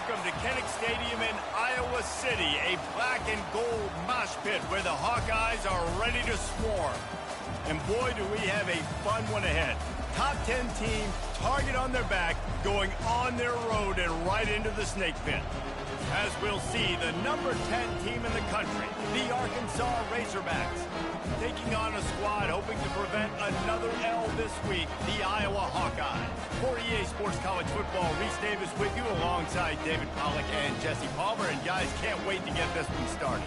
Welcome to Kinnick Stadium in Iowa City, a black and gold mosh pit where the Hawkeyes are ready to swarm. And boy, do we have a fun one ahead. Top 10 team, target on their back, going on their road and right into the snake pit. As we'll see, the number 10 team in the country, the Arkansas Razorbacks, taking on a squad hoping to prevent another L this week, the Iowa Hawkeyes. For EA Sports College Football, Reese Davis with you alongside David Pollack and Jesse Palmer. And guys, can't wait to get this one started.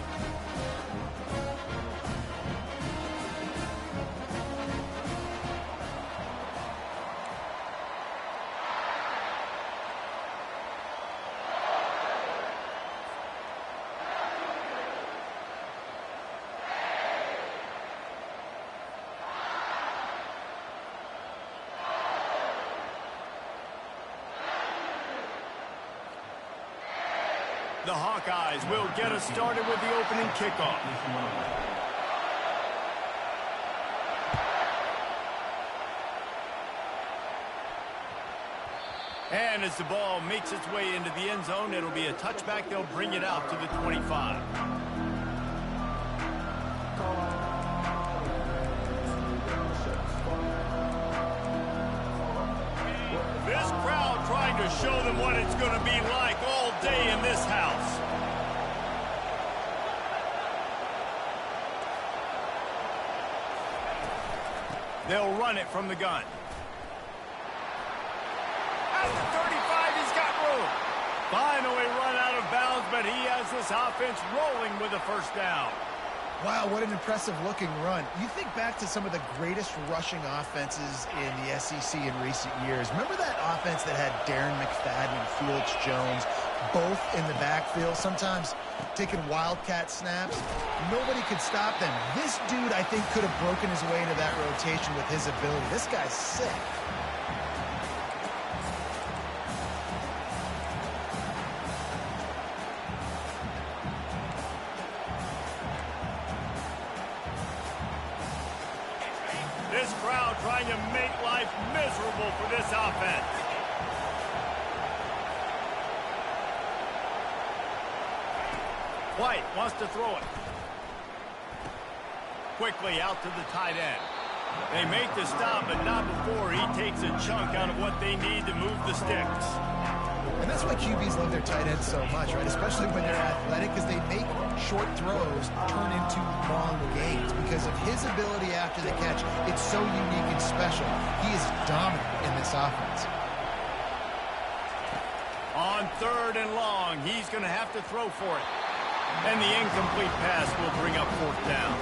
The Hawkeyes will get us started with the opening kickoff. And as the ball makes its way into the end zone, it'll be a touchback. They'll bring it out to the 25. This crowd trying to show them what it's going to be like all day in this house. They'll run it from the gun. At the 35, he's got room. Finally run out of bounds, but he has this offense rolling with a first down. Wow, what an impressive-looking run. You think back to some of the greatest rushing offenses in the SEC in recent years. Remember that offense that had Darren McFadden and Felix Jones both in the backfield, sometimes taking wildcat snaps? Nobody could stop them. This dude, I think, could have broken his way into that rotation with his ability. This guy's sick. This crowd trying to make life miserable for this offense. White wants to throw it. Quickly out to the tight end. They make the stop, but not before he takes a chunk out of what they need to move the sticks. And that's why QBs love their tight ends so much, right? Especially when they're athletic, because they make short throws turn into long gains. Because of his ability after the catch, it's so unique and special. He is dominant in this offense. On 3rd and long, he's going to have to throw for it. And the incomplete pass will bring up 4th down.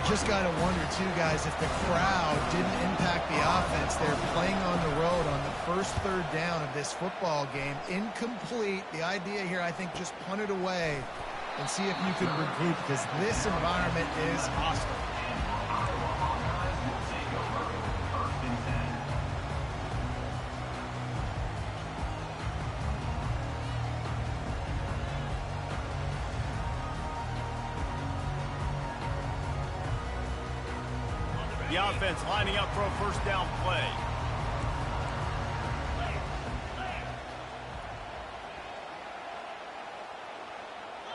You just got to wonder, too, guys, if the crowd didn't impact the offense. They're playing on the road on the first 3rd down of this football game. Incomplete. The idea here, I think, just punt it away and see if you can regroup, because this environment is hostile. The offense lining up for a first down play.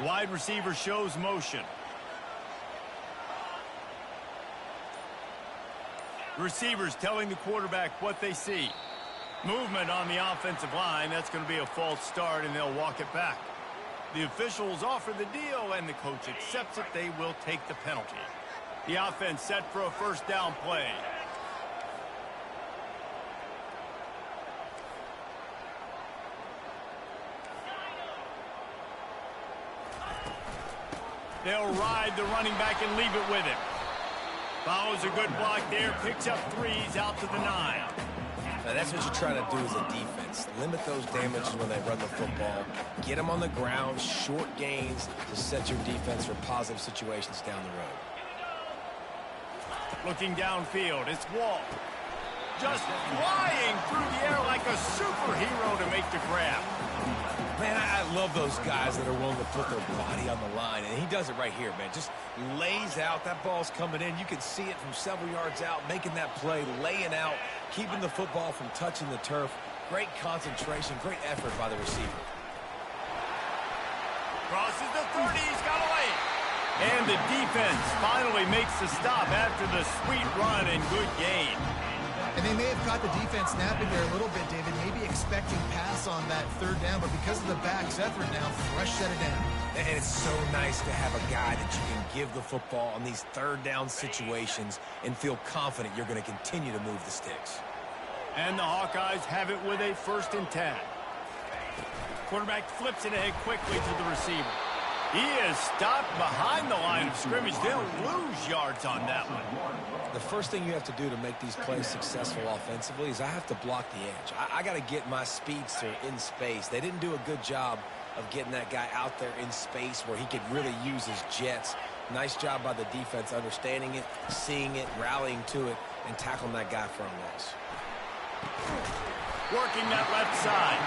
Wide receiver shows motion. Receivers telling the quarterback what they see. Movement on the offensive line. That's going to be a false start, and they'll walk it back. The officials offer the deal, and the coach accepts it. They will take the penalty. The offense set for a first down play. They'll ride the running back and leave it with him. Follows a good block there, picks up 3s out to the 9. Now that's what you try to do as a defense. Limit those damages when they run the football. Get them on the ground, short gains to set your defense for positive situations down the road. Looking downfield, it's Wall. Just flying through the air like a superhero to make the grab. Man, I love those guys that are willing to put their body on the line, and he does it right here, man. Just lays out. That ball's coming in. You can see it from several yards out, making that play, laying out, keeping the football from touching the turf. Great concentration, great effort by the receiver. Crosses the 30. He's got away. And the defense finally makes the stop after the sweet run and good gain. And they may have caught the defense napping there a little bit, David, maybe expecting pass on that third down, but because of the back's effort now, Fresh set it down. And it's so nice to have a guy that you can give the football on these third down situations and feel confident you're going to continue to move the sticks. And the Hawkeyes have it with a 1st and 10. Quarterback flips it ahead quickly to the receiver. He is stopped behind the line of scrimmage. They'll lose yards on that one. The first thing you have to do to make these plays successful offensively is I have to block the edge. I got to get my speedster in space. They didn't do a good job of getting that guy out there in space where he could really use his jets. Nice job by the defense understanding it, seeing it, rallying to it, and tackling that guy for a loss. Working that left side.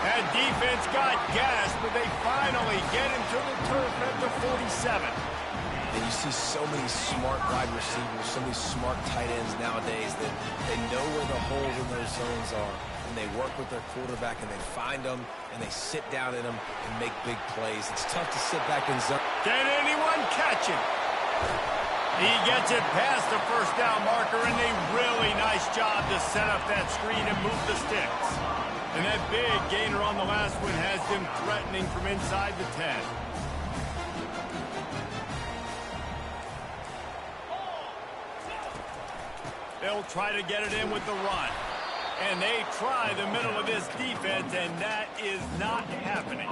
That defense got gas, but they finally get him to the turf at the 47. And you see so many smart wide receivers, so many smart tight ends nowadays that they know where the holes in those zones are, and they work with their quarterback, and they find them, and they sit down in them and make big plays. It's tough to sit back in zone. Can anyone catch him? He gets it past the 1st down marker, and a really nice job to set up that screen and move the sticks. And that big gainer on the last one has them threatening from inside the 10. They'll try to get it in with the run. And they try the middle of this defense, and that is not happening.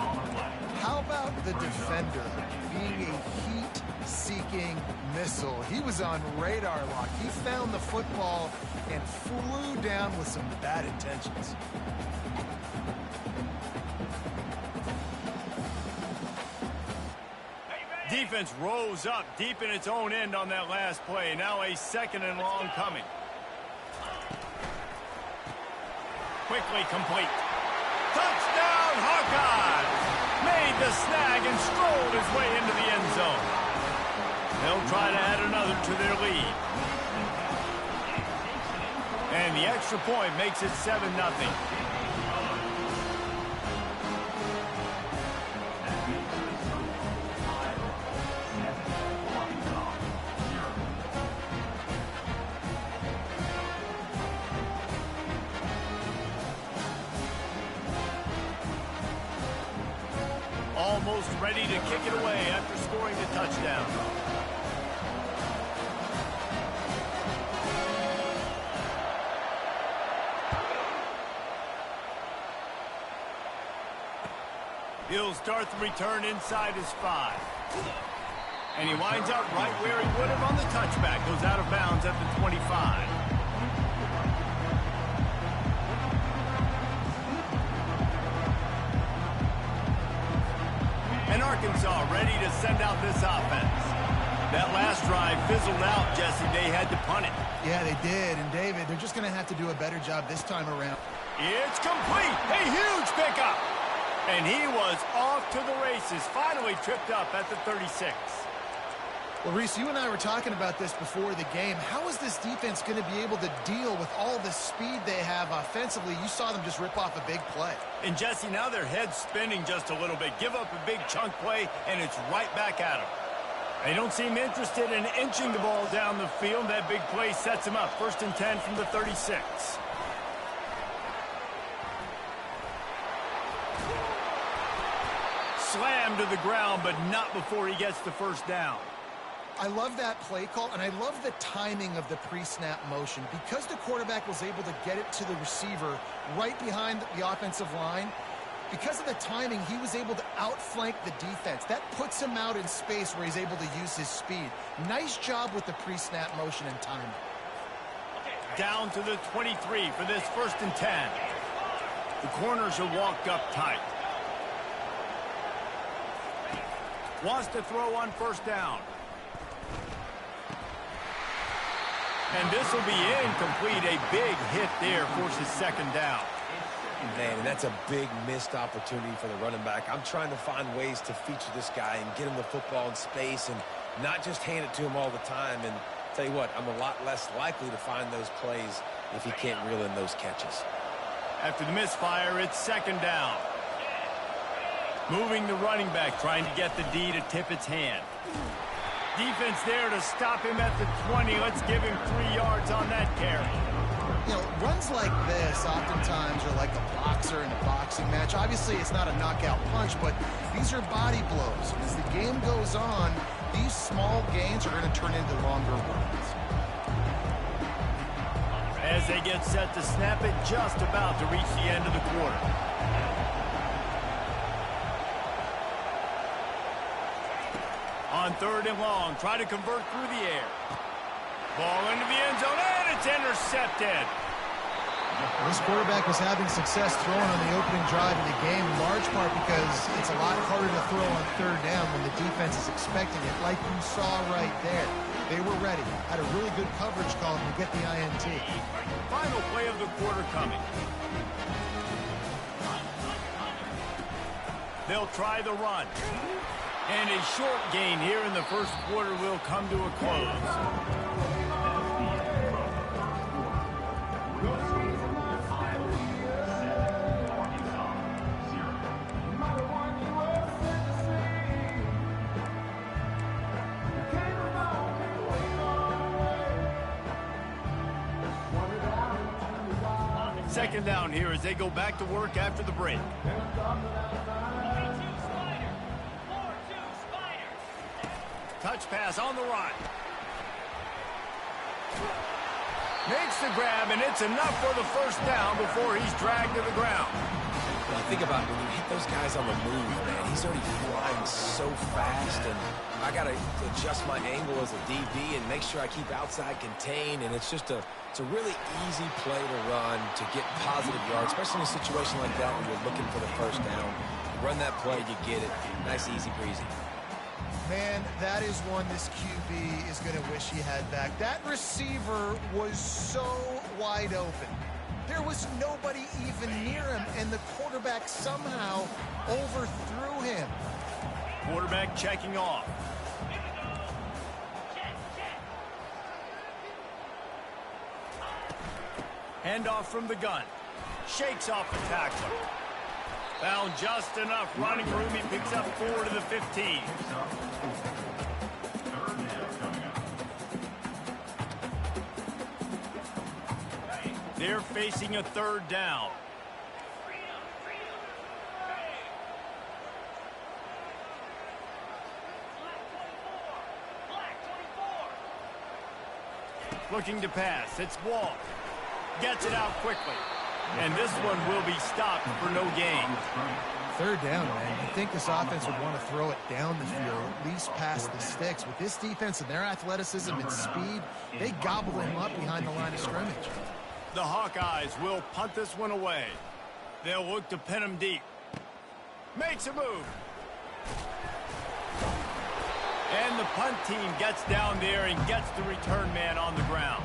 How about the defender being a heat-seeking missile? He was on radar lock. He found the football and flew down with some bad intentions. Defense rose up deep in its own end on that last play. Now a 2nd and long coming. Quickly complete. Touchdown, Hawkeyes! Made the snag and strolled his way into the end zone. They'll try to add another to their lead. And the extra point makes it 7-0. Almost ready to kick it away after scoring the touchdown. He'll start the return inside his 5. And he winds up right where he would have on the touchback. Goes out of bounds at the 25. And Arkansas ready to send out this offense. That last drive fizzled out, Jesse. They had to punt it. Yeah, they did. And, David, they're just going to have to do a better job this time around. It's complete. A huge pickup. And he was off to the races. Finally tripped up at the 36. Well, Reese, you and I were talking about this before the game. How is this defense going to be able to deal with all the speed they have offensively? You saw them just rip off a big play. And, Jesse, now their head's spinning just a little bit. Give up a big chunk play, and it's right back at them. They don't seem interested in inching the ball down the field. That big play sets them up. 1st and 10 from the 36. Slammed to the ground, but not before he gets the 1st down. I love that play call, and I love the timing of the pre-snap motion. Because the quarterback was able to get it to the receiver right behind the offensive line, because of the timing, he was able to outflank the defense. That puts him out in space where he's able to use his speed. Nice job with the pre-snap motion and timing. Down to the 23 for this 1st and 10. The corners are walked up tight. Wants to throw on 1st down. And this will be incomplete. A big hit there forces 2nd down. Man, that's a big missed opportunity for the running back. I'm trying to find ways to feature this guy and get him the football in space and not just hand it to him all the time. And tell you what, I'm a lot less likely to find those plays if he can't reel in those catches. After the misfire, it's 2nd down. Moving the running back, trying to get the D to tip its hand. Defense there to stop him at the 20. Let's give him 3 yards on that carry. You know, runs like this oftentimes are like a boxer in a boxing match. Obviously, it's not a knockout punch, but these are body blows. As the game goes on, these small gains are going to turn into longer runs. As they get set to snap it, just about to reach the end of the quarter. On 3rd and long, try to convert through the air. Ball into the end zone, and it's intercepted. This quarterback was having success throwing on the opening drive of the game, in large part because it's a lot harder to throw on 3rd down when the defense is expecting it, like you saw right there. They were ready, had a really good coverage call to get the INT. Final play of the quarter coming. They'll try the run. And a short gain here in the first quarter will come to a close. Second down here as they go back to work after the break. Touch pass on the run. Makes the grab, and it's enough for the first down before he's dragged to the ground. Well, think about when you hit those guys on the move, man. He's already flying so fast, and I got to adjust my angle as a DB and make sure I keep outside contained, and it's a really easy play to run to get positive yards, especially in a situation like that when you're looking for the first down. Run that play, you get it. Nice, easy breezy. Man, that is one this QB is going to wish he had back. That receiver was so wide open. There was nobody even near him, and the quarterback somehow overthrew him. Quarterback checking off. Handoff from the gun. Shakes off the tackler. Found just enough running room. He picks up 4 to the 15. They're facing a 3rd down. Looking to pass. It's Wall. Gets it out quickly. And this one will be stopped for no gain. 3rd down, man. You'd think this offense would want to throw it down the field, at least past the sticks. With this defense and their athleticism and speed, they gobbled him up behind the line of scrimmage. The Hawkeyes will punt this one away. They'll look to pin him deep. Makes a move. And the punt team gets down there and gets the return man on the ground.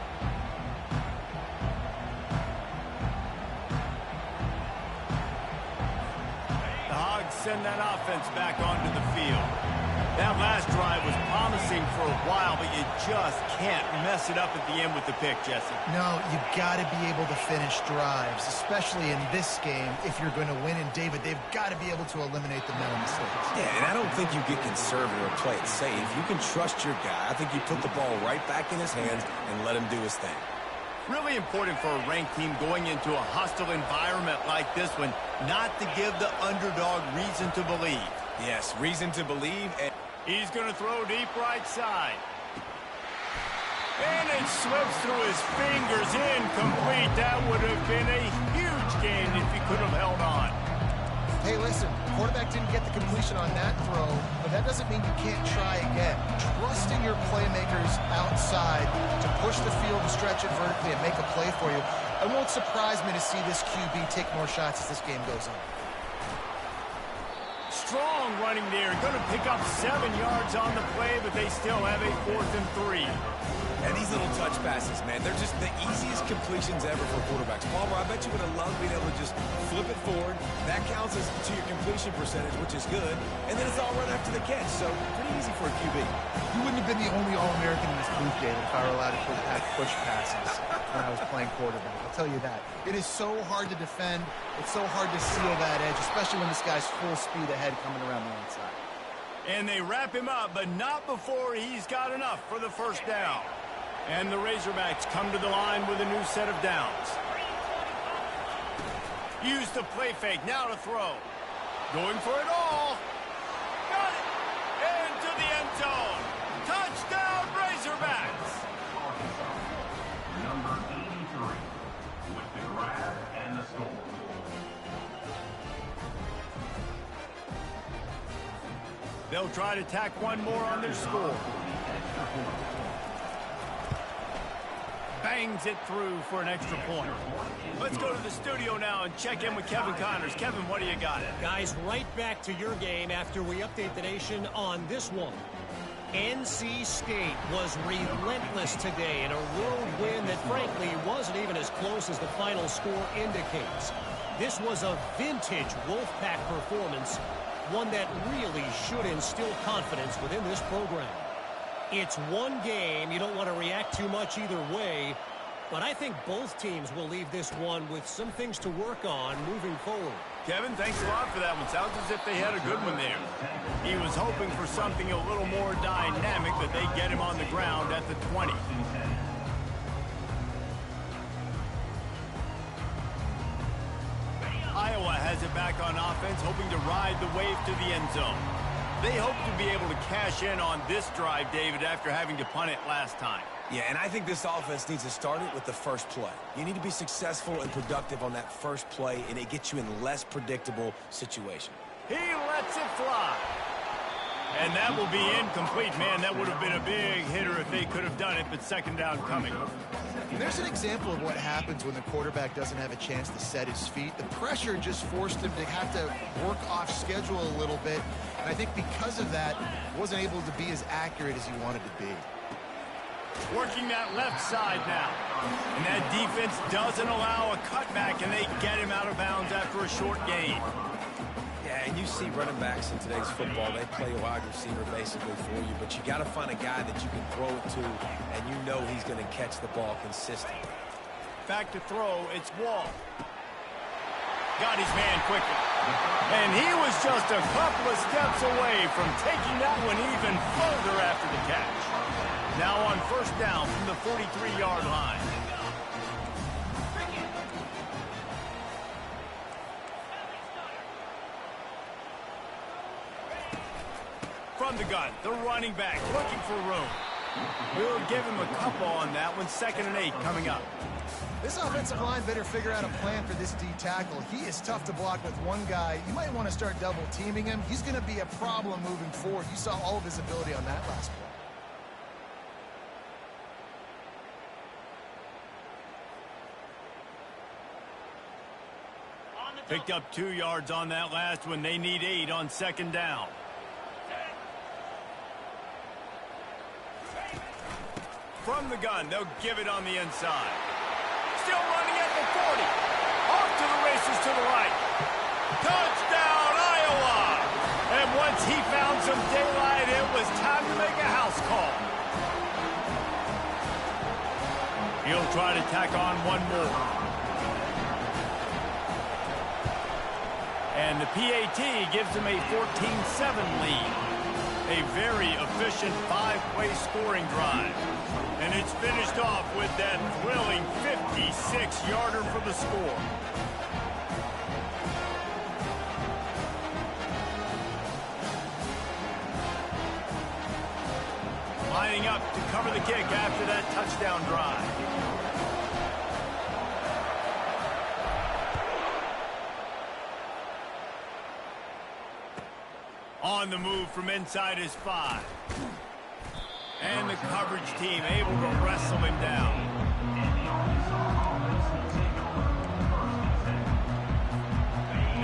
Send that offense back onto the field. That last drive was promising for a while, but you just can't mess it up at the end with the pick, Jesse. No, you got to be able to finish drives, especially in this game if you're going to win. And, David, they've got to be able to eliminate the mental mistakes. Yeah, and I don't think you get conservative or play it safe. You can trust your guy. I think you put the ball right back in his hands and let him do his thing. Really important for a ranked team going into a hostile environment like this one, not to give the underdog reason to believe. Yes, reason to believe. And he's going to throw deep right side. And it slips through his fingers, incomplete. That would have been a huge gain if he could have held on. Hey, listen, quarterback didn't get the completion on that throw, but that doesn't mean you can't try again. Trust in your playmakers outside to push the field and stretch it vertically and make a play for you. It won't surprise me to see this QB take more shots as this game goes on. Strong running there. Going to pick up 7 yards on the play, but they still have a 4th and 3. And these little touch passes, man, they're just the easiest completions ever for quarterbacks. Palmer, I bet you would have loved being able to just flip it forward. That counts as to your completion percentage, which is good. And then it's all run after the catch, so pretty easy for a QB. You wouldn't have been the only All-American in this booth, David, if I were allowed to push passes. when I was playing quarterback. I'll tell you that. It is so hard to defend. It's so hard to seal that edge, especially when this guy's full speed ahead coming around the outside. And they wrap him up, but not before he's got enough for the first down. And the Razorbacks come to the line with a new set of downs. Use the play fake, now to throw. Going for it all. Got it! Into the end zone. Touchdown, Razorbacks! Number 83 with the grab and the score. They'll try to tack one more on their score. Bangs it through for an extra point. Let's go to the studio now and check in with Kevin Connors. Kevin, what do you got? Guys, right back to your game after we update the nation on this one. NC State was relentless today in a road win that frankly wasn't even as close as the final score indicates. This was a vintage Wolfpack performance, one that really should instill confidence within this program. It's one game. You don't want to react too much either way, but I think both teams will leave this one with some things to work on moving forward. Kevin, thanks a lot for that one. Sounds as if they had a good one there. He was hoping for something a little more dynamic, that they get him on the ground at the 20. Iowa has it back on offense, hoping to ride the wave to the end zone. They hope to be able to cash in on this drive, David, after having to punt it last time. Yeah, and I think this offense needs to start it with the first play. You need to be successful and productive on that first play, and it gets you in less predictable situation. He lets it fly. And that will be incomplete. Man, that would have been a big hitter if they could have done it, but second down coming. There's an example of what happens when the quarterback doesn't have a chance to set his feet. The pressure just forced him to have to work off schedule a little bit. And I think because of that, wasn't able to be as accurate as he wanted to be. Working that left side now. And that defense doesn't allow a cutback, and they get him out of bounds after a short gain. Yeah, and you see running backs in today's football, they play a wide receiver basically for you, but you got to find a guy that you can throw it to, and you know he's going to catch the ball consistently. Back to throw, it's Wall. Got his man quickly. And he was just a couple of steps away from taking that one even further after the catch. Now on first down from the 43-yard line. From the gun, the running back looking for room. We'll give him a couple on that one. 2nd and 8 coming up. This offensive line better figure out a plan for this D tackle. He is tough to block with one guy. You might want to start double teaming him. He's going to be a problem moving forward. You saw all of his ability on that last play. Picked up 2 yards on that last one. They need 8 on second down. From the gun, they'll give it on the inside. Still running at the 40. Off to the races to the right. Touchdown, Iowa! And once he found some daylight, it was time to make a house call. He'll try to tack on one more. And the PAT gives them a 14-7 lead. A very efficient 5-play scoring drive. And it's finished off with that thrilling 56-yarder for the score. Lining up to cover the kick after that touchdown drive. On the move from inside his 5. And the coverage team able to wrestle him down.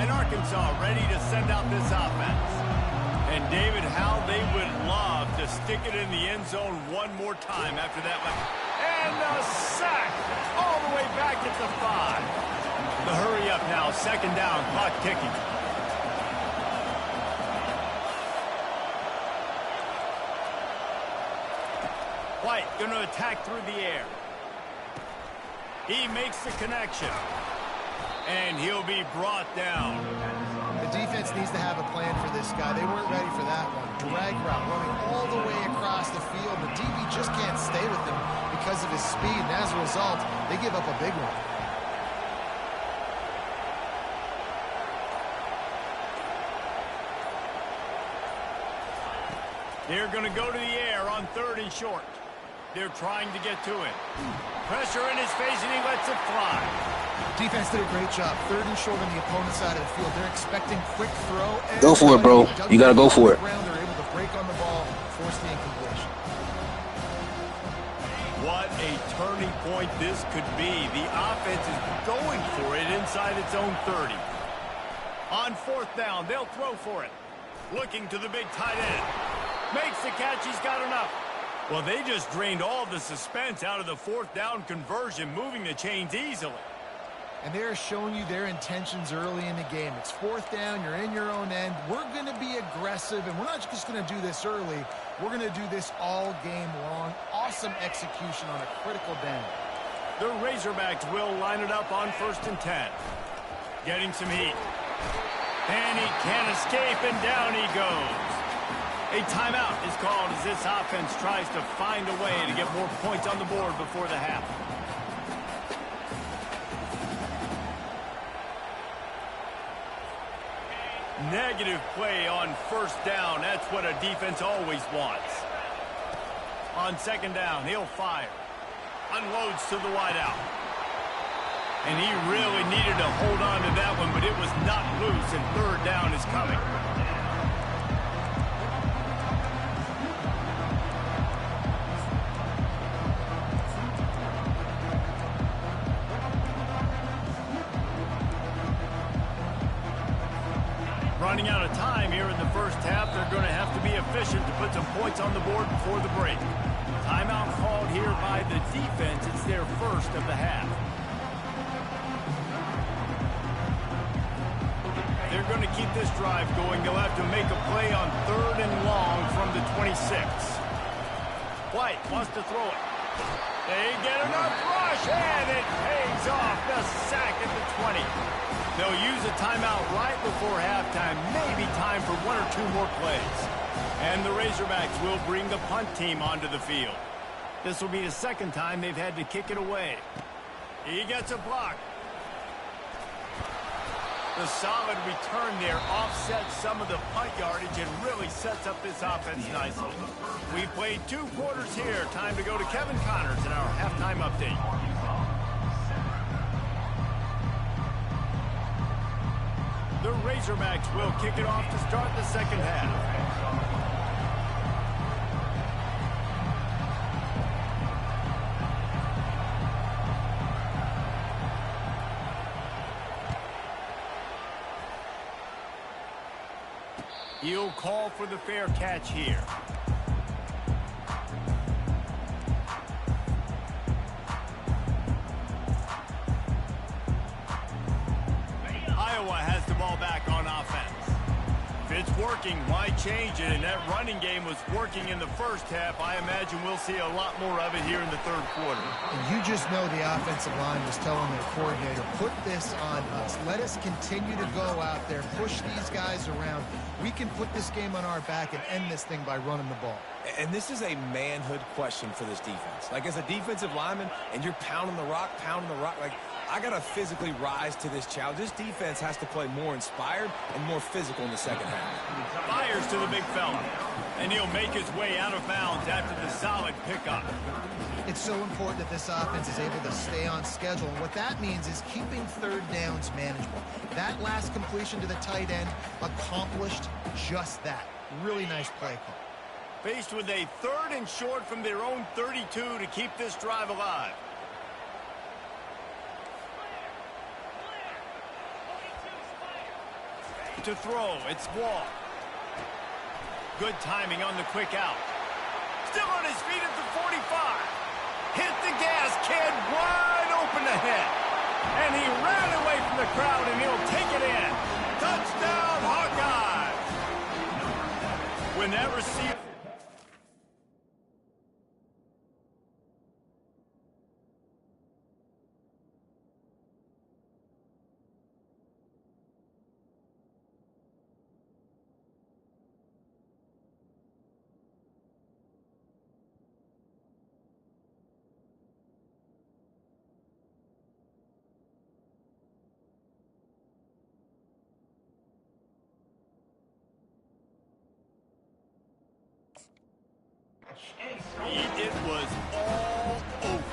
And Arkansas ready to send out this offense. And David, how they would love to stick it in the end zone one more time after that one. And a sack all the way back at the 5. The hurry up now, second down, clock ticking. White going to attack through the air. He makes the connection. And he'll be brought down. The defense needs to have a plan for this guy. They weren't ready for that one. Drag route running all the way across the field. The DB just can't stay with him because of his speed. And as a result, they give up a big one. They're going to go to the air on 3rd and short. They're trying to get to it. Pressure in his face, and he lets it fly. Defense did a great job. 3rd and short on the opponent's side of the field. They're expecting quick throw. Go for it, bro. You got to go for it. They're able to break on the ball, force the incompletion. What a turning point this could be. The offense is going for it inside its own 30. On 4th down, they'll throw for it. Looking to the big tight end. Makes the catch. He's got enough. Well, they just drained all the suspense out of the 4th down conversion, moving the chains easily. And they're showing you their intentions early in the game. It's 4th down. You're in your own end. We're going to be aggressive, and we're not just going to do this early. We're going to do this all game long. Awesome execution on a critical down. The Razorbacks will line it up on 1st and 10. Getting some heat. And he can't escape, and down he goes. A timeout is called as this offense tries to find a way to get more points on the board before the half. Negative play on 1st down. That's what a defense always wants. On 2nd down, he'll fire. Unloads to the wideout. And he really needed to hold on to that one, but it was not loose, and 3rd down is coming. Running out of time here in the 1st half. They're going to have to be efficient to put some points on the board before the break. Timeout called here by the defense. It's their 1st of the half. They're going to keep this drive going. They'll have to make a play on 3rd and long from the 26. White wants to throw it. They get enough rush, and it pays off. The sack at the 20. They'll use a timeout right before halftime. Maybe time for 1 or 2 more plays. And the Razorbacks will bring the punt team onto the field. This will be the 2nd time they've had to kick it away. He gets a block. The solid return there offsets some of the punt yardage and really sets up this offense nicely. We've played 2 quarters here. Time to go to Kevin Connors in our halftime update. The Razorbacks will kick it off to start the 2nd half. He'll call for the fair catch here. Iowa has the ball back on offense. If it's working, why change it? And that running game was working in the 1st half. I imagine we'll see a lot more of it here in the 3rd quarter. And you just know the offensive line was telling their coordinator, put this on us. Let us continue to go out there, push these guys around. We can put this game on our back and end this thing by running the ball. And this is a manhood question for this defense. Like, as a defensive lineman, and you're pounding the rock, like, I got to physically rise to this challenge. This defense has to play more inspired and more physical in the 2nd half. Fires to the big fella, and he'll make his way out of bounds after the solid pickup. It's so important that this offense is able to stay on schedule. And what that means is keeping 3rd downs manageable. That last completion to the tight end accomplished just that. Really nice play call. Faced with a 3rd and short from their own 32 to keep this drive alive. To throw, it's Wall. Good timing on the quick out. Still on his feet at the 45. Hit the gas, kid, wide open ahead. And he ran away from the crowd, and he'll take it in. Touchdown, Hawkeyes! When that receiver... It was all over.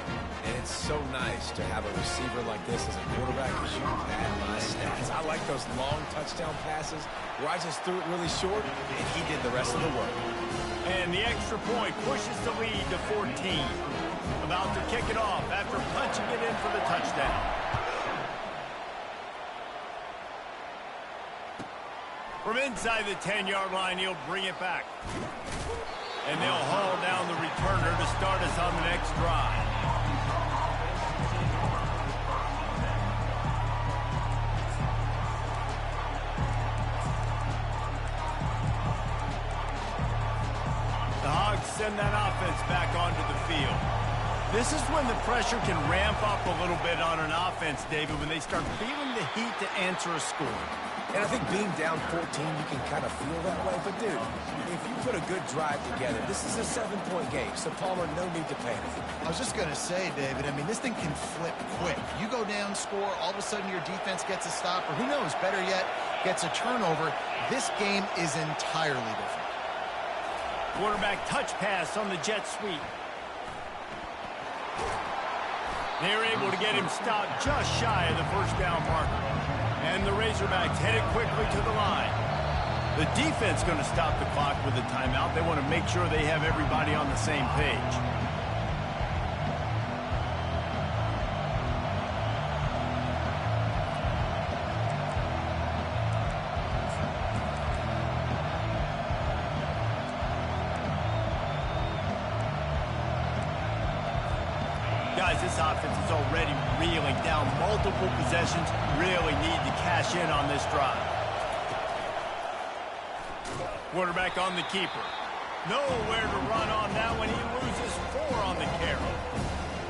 And it's so nice to have a receiver like this as a quarterback because you pad my stats. I like those long touchdown passes where I just threw it really short and he did the rest of the work. And the extra point pushes the lead to 14. About to kick it off after punching it in for the touchdown. From inside the 10-yard line, he'll bring it back. And they'll haul down the returner to start us on the next drive. The Hogs send that offense back onto the field. This is when the pressure can ramp up a little bit on an offense, David, when they start feeling the heat to answer a score. And I think being down 14, you can kind of feel that way. But, dude, if you put a good drive together, this is a 7-point game. So, Palmer, no need to panic. I was just going to say, David, I mean, this thing can flip quick. You go down, score, all of a sudden your defense gets a stop, or who knows, better yet, gets a turnover. This game is entirely different. Quarterback touch pass on the jet sweep. They're able to get him stopped just shy of the first down marker. And the Razorbacks headed quickly to the line. The defense going to stop the clock with a timeout. They want to make sure they have everybody on the same page. Guys, this offense is already reeling down multiple possessions. Really need to cash in on this drive. Quarterback on the keeper. Nowhere to run on that one. He loses 4 on the carry.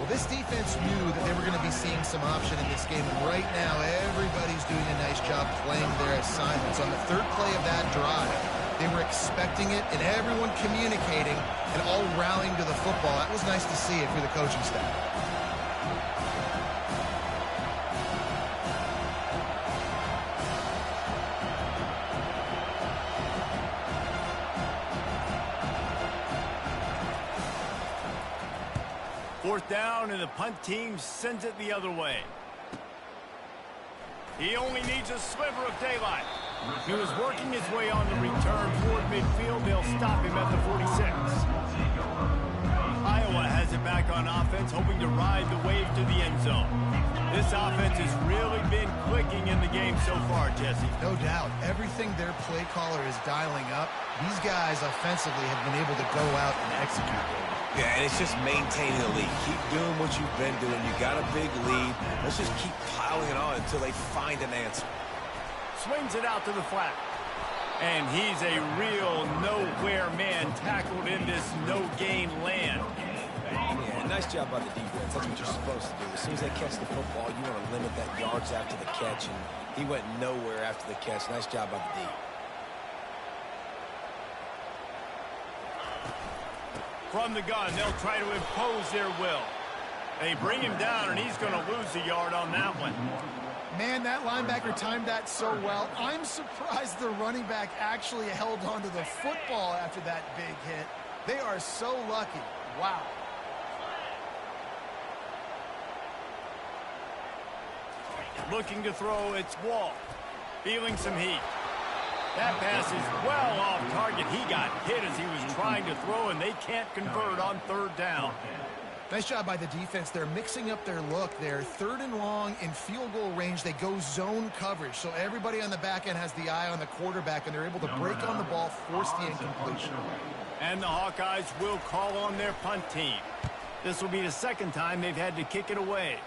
Well, this defense knew that they were going to be seeing some option in this game, and right now everybody's doing a nice job playing their assignments. On the third play of that drive, they were expecting it, and everyone communicating and all rallying to the football. That was nice to see if you're the coaching staff. Fourth down, and the punt team sends it the other way. He only needs a sliver of daylight. He was working his way on the return toward midfield. They'll stop him at the 46. Iowa has it back on offense, hoping to ride the wave to the end zone. This offense has really been clicking in the game so far, Jesse. No doubt. Everything their play caller is dialing up, these guys offensively have been able to go out and execute. Yeah, and it's just maintaining the lead. Keep doing what you've been doing. You got a big lead. Let's just keep piling it on until they find an answer. Swings it out to the flat. And he's a real nowhere man tackled in this no-gain land. Yeah, nice job by the defense. That's what you're supposed to do. As soon as they catch the football, you want to limit that yards after the catch, and he went nowhere after the catch. Nice job by the D. From the gun, they'll try to impose their will. They bring him down, and he's going to lose a yard on that one. Man, that linebacker timed that so well. I'm surprised the running back actually held onto the football after that big hit. They are so lucky. Wow. Looking to throw, it's Wall. Feeling some heat. That pass is well off target. He got hit as he was trying to throw, and they can't convert on third down. Nice job by the defense. They're mixing up their look there. Third and long in field goal range. They go zone coverage. So everybody on the back end has the eye on the quarterback, and they're able to break on the ball, force the incompletion. And the Hawkeyes will call on their punt team. This will be the second time they've had to kick it away.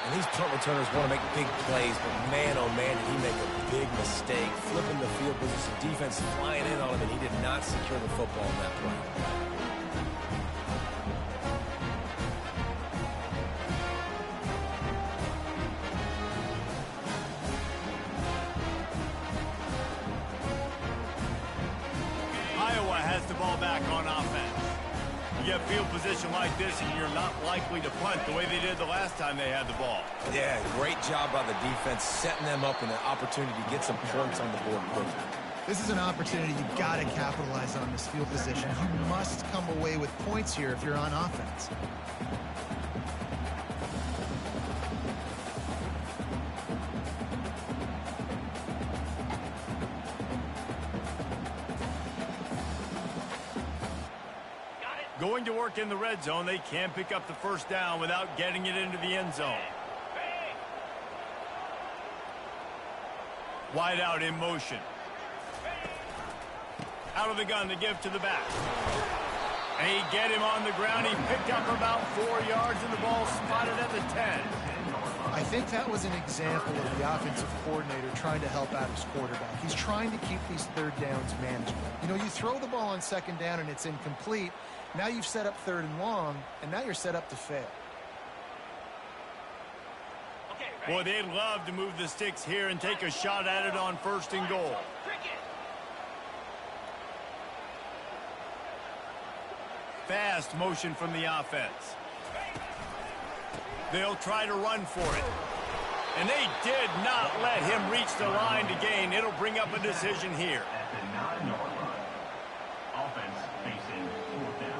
And these punt returners want to make big plays, but man, oh man, did he make a big mistake. Flipping the field position, defense flying in on him, and he did not secure the football in that play. Iowa has the ball back on offense. You get field position like this, and you're not likely to punt the way they did the last time they had the ball. Yeah, great job by the defense, setting them up in an opportunity to get some points on the board quickly. This is an opportunity you've got to capitalize on this field position. You must come away with points here if you're on offense. Going to work in the red zone, they can't pick up the first down without getting it into the end zone. Wide out in motion. Out of the gun to give to the back. And he get him on the ground. He picked up about 4 yards, and the ball spotted at the 10. I think that was an example of the offensive coordinator trying to help out his quarterback. He's trying to keep these third downs manageable. You know, you throw the ball on second down and it's incomplete. Now you've set up third and long, and now you're set up to fail. Boy, they'd love to move the sticks here and take a shot at it on first and goal. Fast motion from the offense. They'll try to run for it. And they did not let him reach the line to gain. It'll bring up a decision here. At the 9-yard line. Offense facing fourth down.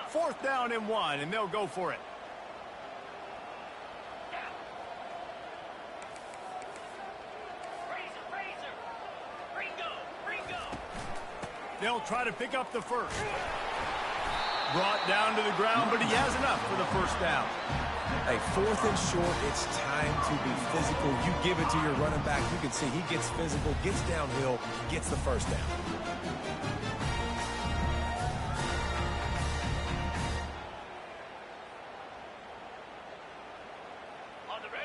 Fourth down and 1, and they'll go for it. They'll try to pick up the first. Brought down to the ground, but he has enough for the first down. Hey, fourth and short, it's time to be physical. You give it to your running back. You can see he gets physical, gets downhill, gets the first down.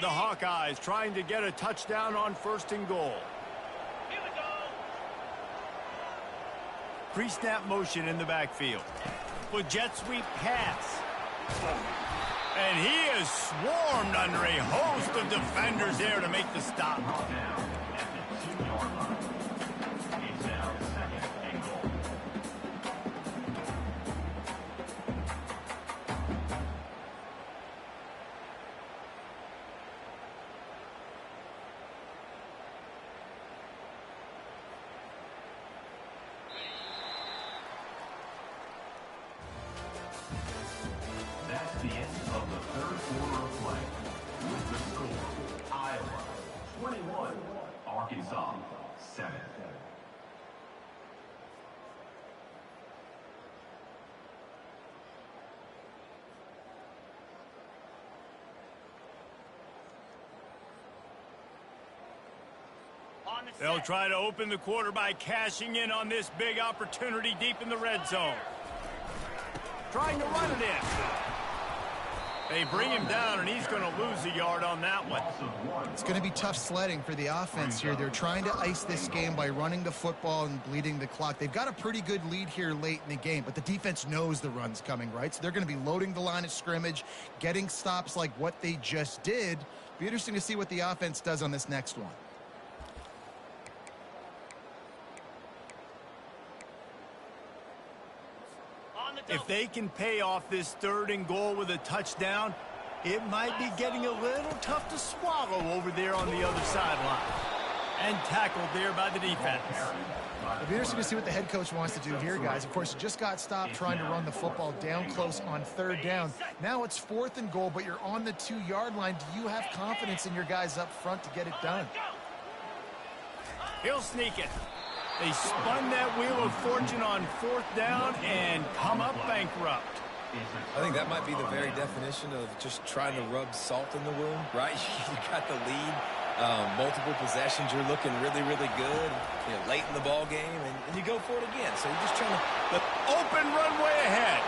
The Hawkeyes trying to get a touchdown on first and goal. Here we go. Pre-snap motion in the backfield. With jet sweep pass. And he is swarmed under a host of defenders there to make the stop. Down at the 2-yard line. It's now second and goal. That's the end of the third quarter of play. With the score, Iowa 21, Arkansas 7. They'll try to open the quarter by cashing in on this big opportunity deep in the red zone. Trying to run it in. They bring him down, and he's going to lose a yard on that one. It's going to be tough sledding for the offense here. They're trying to ice this game by running the football and bleeding the clock. They've got a pretty good lead here late in the game, but the defense knows the run's coming, right? So they're going to be loading the line of scrimmage, getting stops like what they just did. Be interesting to see what the offense does on this next one. If they can pay off this third and goal with a touchdown, it might be getting a little tough to swallow over there on the other sideline. And tackled there by the defense. It'll be interesting to see what the head coach wants to do here, guys. Of course, you just got stopped trying to run the football down close on third down. Now it's fourth and goal, but you're on the 2-yard line. Do you have confidence in your guys up front to get it done? He'll sneak it. They spun that wheel of fortune on fourth down and come up bankrupt. I think that might be the very definition of just trying to rub salt in the wound, right? You got the lead, multiple possessions, you're looking really, really good, you know, late in the ball game, and you go for it again. So you're just trying to... The open runway ahead.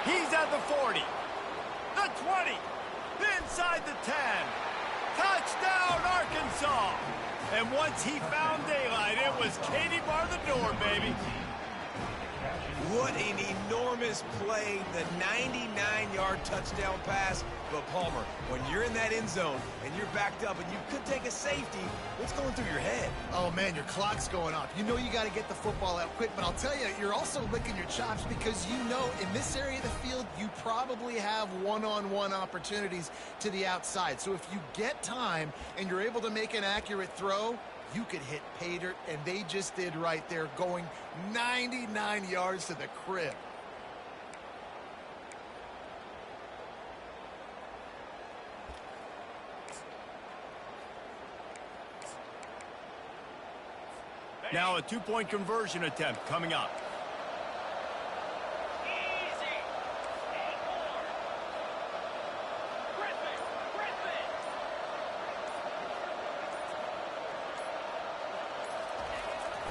He's at the 40, the 20, inside the 10. Touchdown, Arkansas. And once he found daylight, it was Katie bar the door, baby. What an enormous play, the 99-yard touchdown pass. But, Palmer, when you're in that end zone and you're backed up and you could take a safety, what's going through your head? Oh, man, your clock's going off. You know you got to get the football out quick, but I'll tell you, you're also licking your chops because you know in this area of the field, you probably have one-on-one opportunities to the outside. So if you get time and you're able to make an accurate throw, you could hit pay dirt, and they just did right there, going 99 yards to the crib. Now a two-point conversion attempt coming up.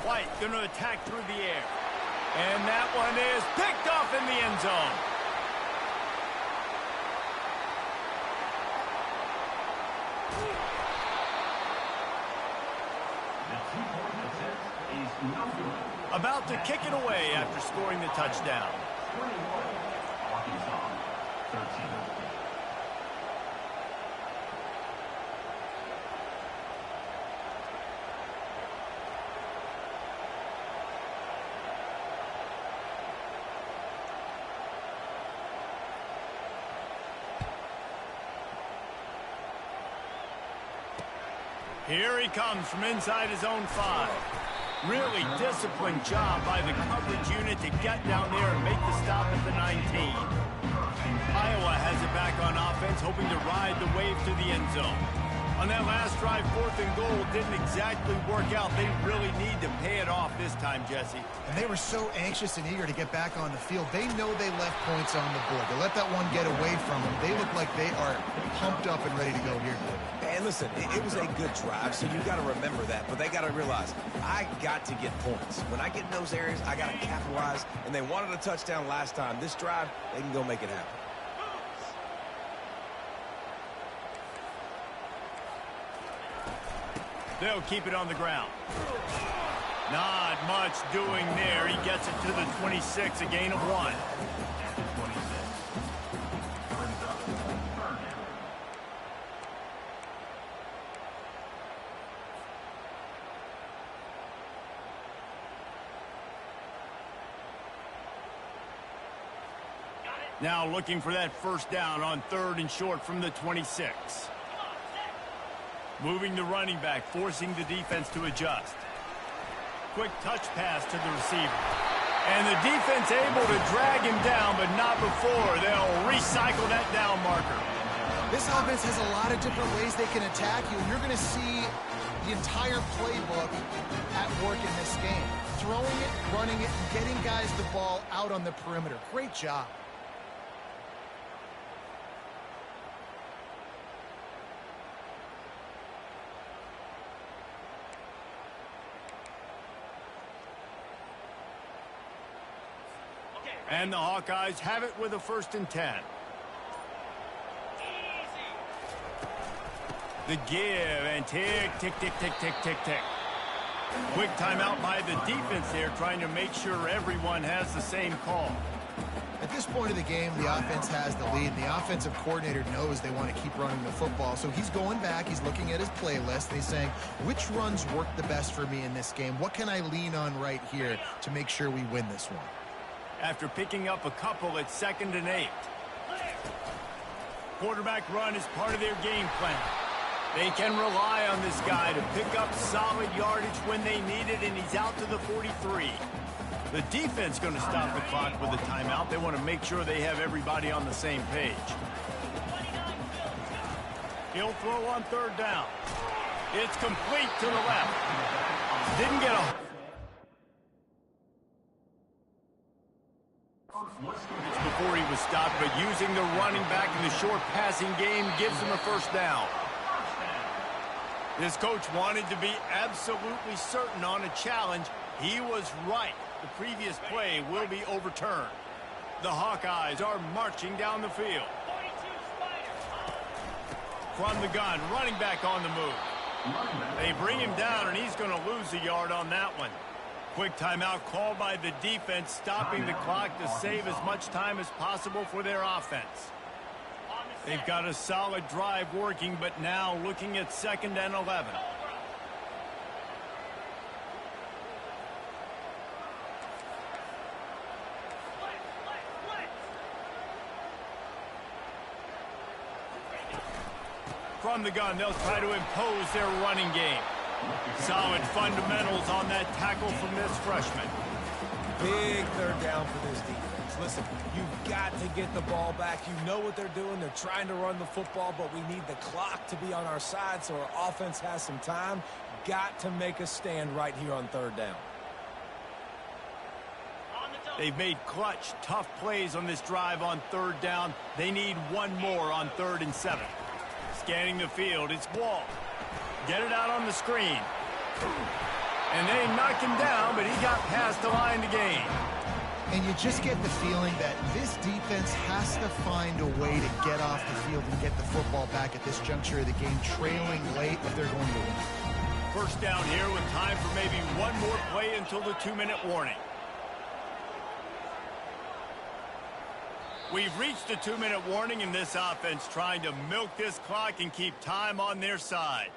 White going to attack through the air. And that one is picked off in the end zone. About to kick it away after scoring the touchdown. 21, Arkansas, 13. Here he comes from inside his own 5. Really disciplined job by the coverage unit to get down there and make the stop at the 19. Iowa has it back on offense, hoping to ride the wave to the end zone. On that last drive, 4th and goal didn't exactly work out. They really need to pay it off this time, Jesse. And they were so anxious and eager to get back on the field. They know they left points on the board. To let that one get away from them, they look like they are pumped up and ready to go here. And listen, it was a good drive, so you got to remember that. But they got to realize, I got to get points. When I get in those areas, I got to capitalize. And they wanted a touchdown last time. This drive, they can go make it happen. They'll keep it on the ground. Not much doing there. He gets it to the 26, a gain of 1. Now looking for that first down on 3rd and short from the 26. Moving the running back, forcing the defense to adjust. Quick touch pass to the receiver. And the defense able to drag him down, but not before. They'll recycle that down marker. This offense has a lot of different ways they can attack you, and you're going to see the entire playbook at work in this game. Throwing it, running it, and getting guys the ball out on the perimeter. Great job. And the Hawkeyes have it with a 1st and 10. The give and tick, tick, tick, tick, tick, tick, tick. Quick timeout by the defense there, trying to make sure everyone has the same call. At this point of the game, the offense has the lead. The offensive coordinator knows they want to keep running the football. So he's going back, he's looking at his playlist, and he's saying, which runs work the best for me in this game? What can I lean on right here to make sure we win this one? After picking up a couple at 2nd and 8. Quarterback run is part of their game plan. They can rely on this guy to pick up solid yardage when they need it, and he's out to the 43. The defense going to stop the clock with a timeout. They want to make sure they have everybody on the same page. He'll throw on 3rd down. It's complete to the left. Didn't get a... It's before he was stopped, but using the running back in the short passing game gives him a 1st down. This coach wanted to be absolutely certain on a challenge. He was right. The previous play will be overturned. The Hawkeyes are marching down the field. From the gun, running back on the move. They bring him down, and he's going to lose a yard on that one. Quick timeout called by the defense, stopping the clock to save as much time as possible for their offense. They've got a solid drive working, but now looking at 2nd and 11. From the gun, they'll try to impose their running game. Solid fundamentals on that tackle from this freshman. Big 3rd down for this defense. Listen, you've got to get the ball back. You know what they're doing. They're trying to run the football, but we need the clock to be on our side so our offense has some time. Got to make a stand right here on 3rd down. They've made clutch, tough plays on this drive on 3rd down. They need one more on 3rd and 7. Scanning the field, it's Wall. Get it out on the screen. And they knock him down, but he got past the line to gain. And you just get the feeling that this defense has to find a way to get off the field and get the football back at this juncture of the game, trailing late if they're going to win. First down here with time for maybe one more play until the 2-minute warning. We've reached the 2-minute warning, and this offense trying to milk this clock and keep time on their side.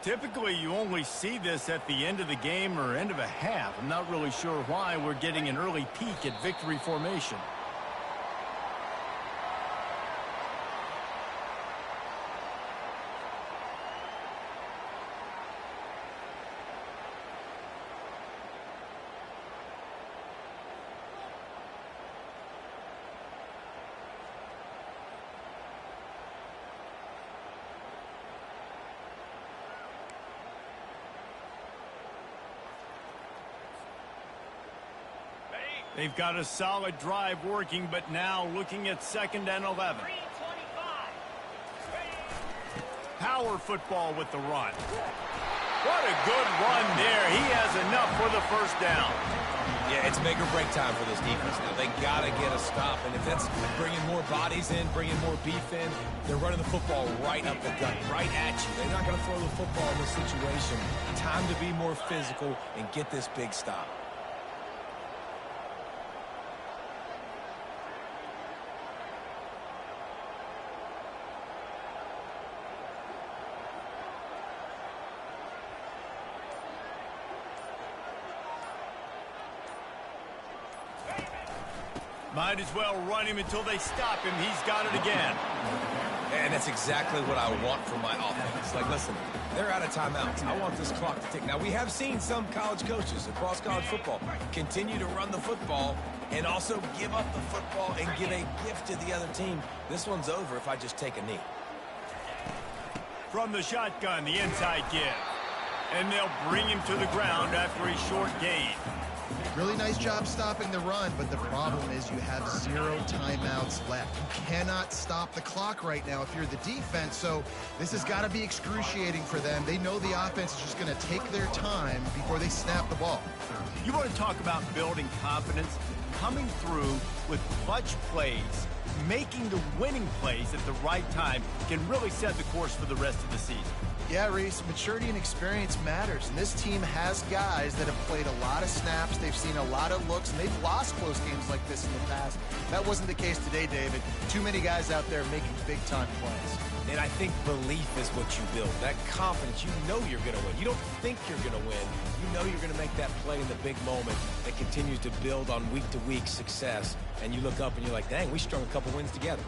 Typically, you only see this at the end of the game or end of a half. I'm not really sure why we're getting an early peek at victory formation. They've got a solid drive working, but now looking at 2nd and 11. Power football with the run. What a good run there. He has enough for the 1st down. Yeah, it's make or break time for this defense now. They got to get a stop, and if that's bringing more bodies in, bringing more beef in, they're running the football right up the gut, right at you. They're not going to throw the football in this situation. Time to be more physical and get this big stop. Might as well run him until they stop him. He's got it again. And that's exactly what I want from my offense. Like, listen, they're out of timeouts. I want this clock to tick. Now, we have seen some college coaches across college football continue to run the football and also give up the football and give a gift to the other team. This one's over if I just take a knee. From the shotgun, the inside give. And they'll bring him to the ground after a short gain. Really nice job stopping the run, but the problem is you have 0 timeouts left. You cannot stop the clock right now if you're the defense, so this has got to be excruciating for them. They know the offense is just going to take their time before they snap the ball. You want to talk about building confidence? Coming through with clutch plays, making the winning plays at the right time can really set the course for the rest of the season. Yeah, Reese, maturity and experience matters, and this team has guys that have played a lot of snaps, they've seen a lot of looks, and they've lost close games like this in the past. That wasn't the case today, David. Too many guys out there making big-time plays. And I think belief is what you build. That confidence, you know you're going to win. You don't think you're going to win. You know you're going to make that play in the big moment that continues to build on week-to-week success. And you look up and you're like, dang, we strung a couple wins together.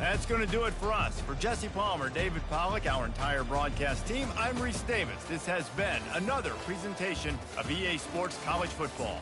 That's going to do it for us. For Jesse Palmer, David Pollack, our entire broadcast team, I'm Reese Davis. This has been another presentation of EA Sports College Football.